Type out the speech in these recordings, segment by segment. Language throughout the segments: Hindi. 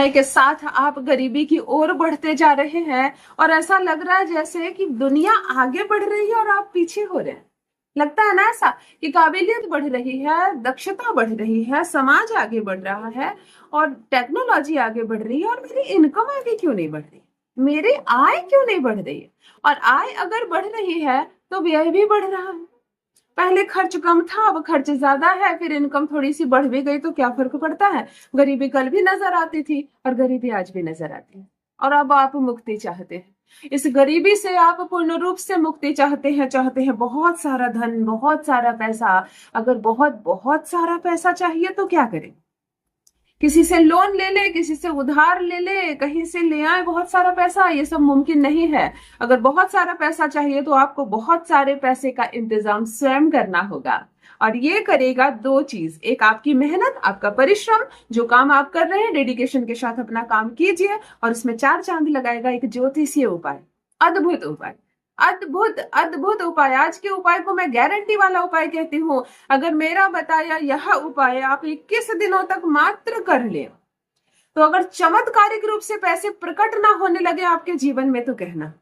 समय के साथ आप गरीबी की ओर बढ़ते जा रहे हैं और ऐसा लग रहा है जैसे कि दुनिया आगे बढ़ रही है और आप पीछे हो रहे हैं। लगता है ना ऐसा कि काबिलियत बढ़ रही है, दक्षता बढ़ रही है, समाज आगे बढ़ रहा है और टेक्नोलॉजी आगे बढ़ रही है और मेरी इनकम आगे क्यों नहीं बढ़ रही, मेरी आय क्यों नहीं बढ़ रही है। और आय अगर बढ़ रही है तो व्यय भी बढ़ रहा है। पहले खर्च कम था, अब खर्च ज्यादा है, फिर इनकम थोड़ी सी बढ़ भी गई तो क्या फर्क पड़ता है। गरीबी कल भी नजर आती थी और गरीबी आज भी नजर आती है। और अब आप मुक्ति चाहते हैं, इस गरीबी से आप पूर्ण रूप से मुक्ति चाहते हैं बहुत सारा धन, बहुत सारा पैसा। अगर बहुत बहुत सारा पैसा चाहिए तो क्या करें, किसी से लोन ले ले, किसी से उधार ले ले, कहीं से ले आए बहुत सारा पैसा, ये सब मुमकिन नहीं है। अगर बहुत सारा पैसा चाहिए तो आपको बहुत सारे पैसे का इंतजाम स्वयं करना होगा। और ये करेगा दो चीज, एक आपकी मेहनत, आपका परिश्रम, जो काम आप कर रहे हैं डेडिकेशन के साथ अपना काम कीजिए, और उसमें चार चांद लगाएगा एक ज्योतिषीय उपाय, अद्भुत उपाय, अद्भुत अद्भुत उपाय। आज के उपाय को मैं गारंटी वाला उपाय कहती हूँ। अगर मेरा बताया यह उपाय आप 21 दिनों तक मात्र कर ले तो अगर चमत्कारिक रूप से पैसे प्रकट ना होने लगे आपके जीवन में तो कहना,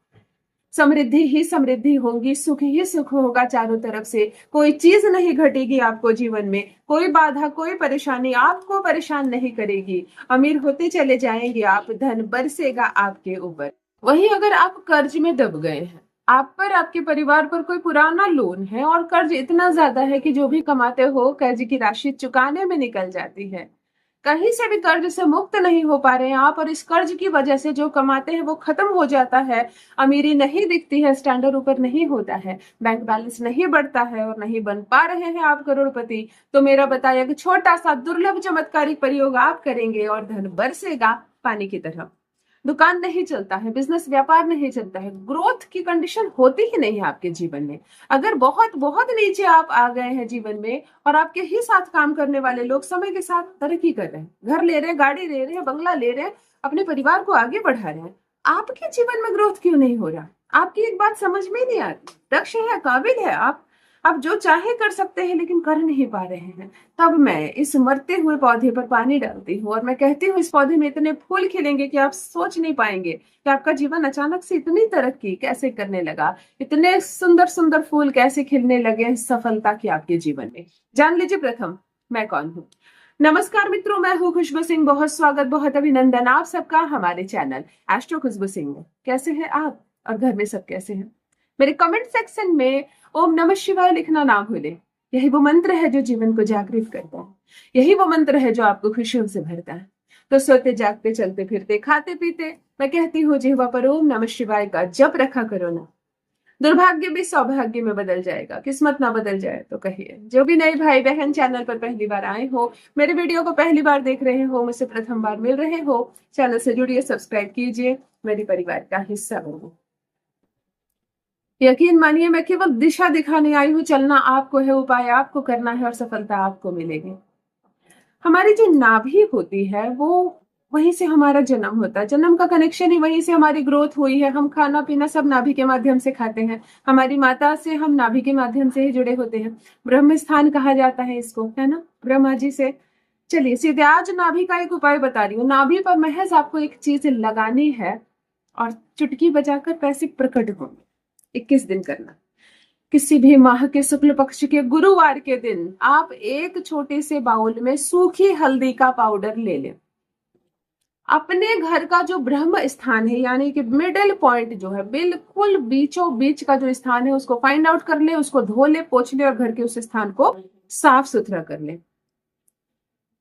समृद्धि ही समृद्धि होगी, सुख ही सुख होगा चारों तरफ से। कोई चीज नहीं घटेगी आपको जीवन में, कोई बाधा, कोई परेशानी आपको परेशान नहीं करेगी। अमीर होते चले जाएंगे आप, धन बरसेगा आपके ऊपर। वहीं अगर आप कर्ज में दब गए हैं, आप पर, आपके परिवार पर कोई पुराना लोन है और कर्ज इतना ज्यादा है कि जो भी कमाते हो कर्ज की राशि चुकाने में निकल जाती है, कहीं से भी कर्ज से मुक्त नहीं हो पा रहे हैं आप, और इस कर्ज की वजह से जो कमाते हैं वो खत्म हो जाता है, अमीरी नहीं दिखती है, स्टैंडर्ड ऊपर नहीं होता है, बैंक बैलेंस नहीं बढ़ता है और नहीं बन पा रहे हैं आप करोड़पति, तो मेरा बताया कि छोटा सा दुर्लभ चमत्कारिक प्रयोग आप करेंगे और धन बरसेगा पानी की तरह। दुकान नहीं चलता है, बिजनेस व्यापार नहीं चलता है, ग्रोथ की कंडीशन होती ही नहीं है आपके जीवन में। अगर बहुत बहुत नीचे आप आ गए हैं जीवन में और आपके ही साथ काम करने वाले लोग समय के साथ तरक्की कर रहे हैं, घर ले रहे हैं, गाड़ी ले रहे हैं, बंगला ले रहे हैं, अपने परिवार को आगे बढ़ा रहे हैं, आपके जीवन में ग्रोथ क्यों नहीं हो रहा। आपकी एक बात समझ में नहीं आती, दक्ष है, काबिल है आप जो चाहे कर सकते हैं लेकिन कर नहीं पा रहे हैं। तब मैं इस मरते हुए पौधे पर पानी डालती हूँ और मैं कहती हूँ इस पौधे में इतने फूल खिलेंगे कि आप सोच नहीं पाएंगे कि आपका जीवन अचानक से इतनी तरक्की कैसे करने लगा, इतने सुंदर सुंदर फूल कैसे खिलने लगे सफलता की आपके जीवन में। जान लीजिए प्रथम मैं कौन हूँ। नमस्कार मित्रों, मैं हूँ खुशबू सिंह। बहुत स्वागत, बहुत अभिनंदन आप सबका हमारे चैनल एस्ट्रो खुशबू सिंह में। कैसे हैं आप और घर में सब कैसे हैं? मेरे कमेंट सेक्शन में ओम नमः शिवाय लिखना ना भूलें। यही वो मंत्र है जो जीवन को जागृत करता है, यही वो मंत्र है जो आपको खुशियों से भरता है। तो सोते जागते, चलते फिरते, खाते पीते मैं कहती हूँ जिह्वा पर ओम नमः शिवाय का जप रखा करो ना। दुर्भाग्य भी सौभाग्य में बदल जाएगा, किस्मत ना बदल जाए तो कहिए। जो भी नए भाई बहन चैनल पर पहली बार आए हो, मेरे वीडियो को पहली बार देख रहे हो, मुझसे प्रथम बार मिल रहे हो, चैनल से जुड़िए, सब्सक्राइब कीजिए, मेरे परिवार का हिस्सा बनो। यकीन मानिए मैं केवल दिशा दिखाने आई हूँ, चलना आपको है, उपाय आपको करना है और सफलता आपको मिलेगी। हमारी जो नाभि होती है वो, वहीं से हमारा जन्म होता है, जन्म का कनेक्शन ही वहीं से हमारी ग्रोथ हुई है। हम खाना पीना सब नाभि के माध्यम से खाते हैं, हमारी माता से हम नाभि के माध्यम से ही जुड़े होते हैं। ब्रह्म स्थान कहा जाता है इसको, है ना, ब्रह्मा जी से। चलिए सीधे आज नाभि का एक उपाय बता रही हूँ। नाभि पर महज आपको एक चीज लगानी है और चुटकी बजाकर पैसे प्रकट होंगे। 21 दिन करना। किसी भी माह के शुक्ल पक्ष के गुरुवार के दिन आप एक छोटे से बाउल में सूखी हल्दी का पाउडर ले लें। अपने घर का जो ब्रह्म स्थान है, यानी कि मिडिल पॉइंट जो है, बिल्कुल बीचों बीच का जो स्थान है, उसको फाइंड आउट कर ले, उसको धो ले, पोंछ ले और घर के उस स्थान को साफ सुथरा कर ले।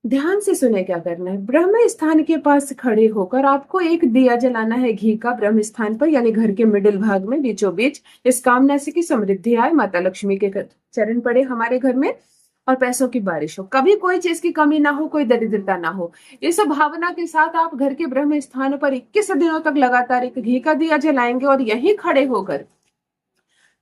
ध्यान से सुने क्या करना है। ब्रह्म स्थान के पास खड़े होकर आपको एक दिया जलाना है घी का, ब्रह्म स्थान पर, यानी घर के मिडिल भाग में बीचों बीच, इस कामना से कि समृद्धि आए, माता लक्ष्मी के चरण पड़े हमारे घर में और पैसों की बारिश हो, कभी कोई चीज की कमी ना हो, कोई दरिद्रता ना हो। इस भावना के साथ आप घर के ब्रह्म स्थान पर 21 दिनों तक लगातार एक घी का दिया जलाएंगे और यहीं खड़े होकर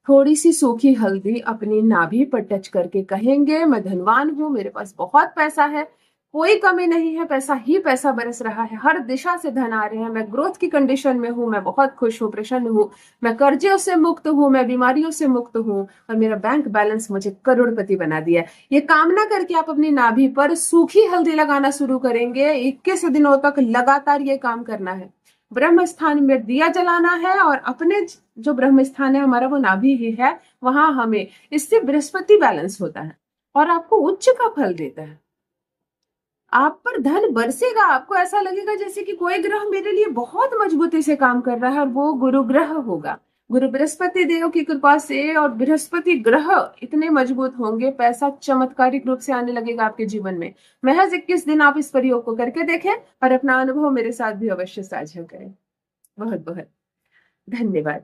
थोड़ी सी सूखी हल्दी अपनी नाभि पर टच करके कहेंगे, मैं धनवान हूं, मेरे पास बहुत पैसा है, कोई कमी नहीं है, पैसा ही पैसा बरस रहा है, हर दिशा से धन आ रहे हैं, मैं ग्रोथ की कंडीशन में हूँ, मैं बहुत खुश हूँ, प्रसन्न हूँ, मैं कर्जों से मुक्त हूँ, मैं बीमारियों से मुक्त हूँ और मेरा बैंक बैलेंस मुझे करोड़पति बना दिया। ये कामना करके आप अपनी नाभि पर सूखी हल्दी लगाना शुरू करेंगे। 21 दिनों तक लगातार ये काम करना है। ब्रह्म स्थान में दिया जलाना है और अपने जो ब्रह्म स्थान है हमारा वो नाभि ही है, वहां हमें इससे बृहस्पति बैलेंस होता है और आपको उच्च का फल देता है। आप पर धन बरसेगा, आपको ऐसा लगेगा जैसे कि कोई ग्रह मेरे लिए बहुत मजबूती से काम कर रहा है और वो गुरु ग्रह होगा। गुरु बृहस्पति देव की कृपा से और बृहस्पति ग्रह इतने मजबूत होंगे, पैसा चमत्कारिक रूप से आने लगेगा आपके जीवन में। महज 21 दिन आप इस प्रयोग को करके देखें और अपना अनुभव मेरे साथ भी अवश्य साझा करें। बहुत बहुत धन्यवाद।